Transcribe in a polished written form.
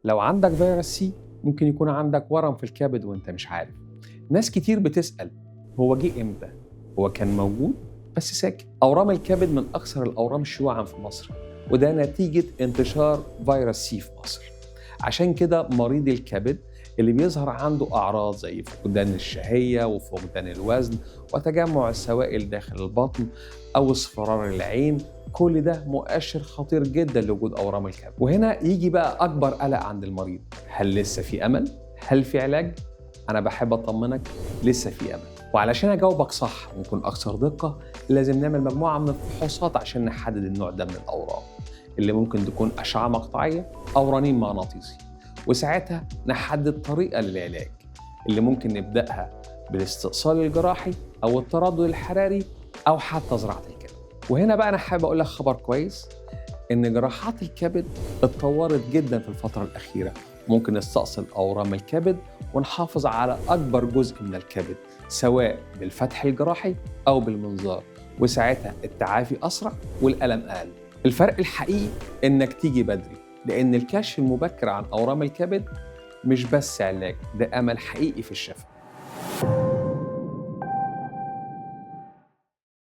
لو عندك فيروس سي ممكن يكون عندك ورم في الكبد وانت مش عارف. ناس كتير بتسأل هو جه امتى؟ هو كان موجود بس ساكت. أورام الكبد من أكثر الأورام شيوعاً في مصر، وده نتيجة انتشار فيروس سي في مصر. عشان كده مريض الكبد اللي بيظهر عنده أعراض زي فقدان الشهية وفقدان الوزن وتجمع السوائل داخل البطن أو اصفرار العين، كل ده مؤشر خطير جدا لوجود أورام الكبد. وهنا يجي بقى أكبر قلق عند المريض، هل لسه في أمل؟ هل في علاج؟ أنا بحب أطمنك، لسه في أمل. وعلشان أجاوبك صح ونكون أكثر دقة، لازم نعمل مجموعة من الفحوصات عشان نحدد النوع ده من الأورام، اللي ممكن تكون أشعة مقطعية أو رنين مغناطيسي. وساعتها نحدد طريقة للعلاج، اللي ممكن نبدأها بالاستئصال الجراحي أو التردد الحراري أو حتى زراعة الكبد. وهنا بقى أنا حابب أقول لك خبر كويس، إن جراحات الكبد اتطورت جدا في الفترة الأخيرة. ممكن نستأصل أورام الكبد ونحافظ على أكبر جزء من الكبد، سواء بالفتح الجراحي أو بالمنظار، وساعتها التعافي أسرع والألم أقل. الفرق الحقيقي إنك تيجي بدري، لأن الكشف المبكر عن أورام الكبد مش بس علاج، ده أمل حقيقي في الشفاء.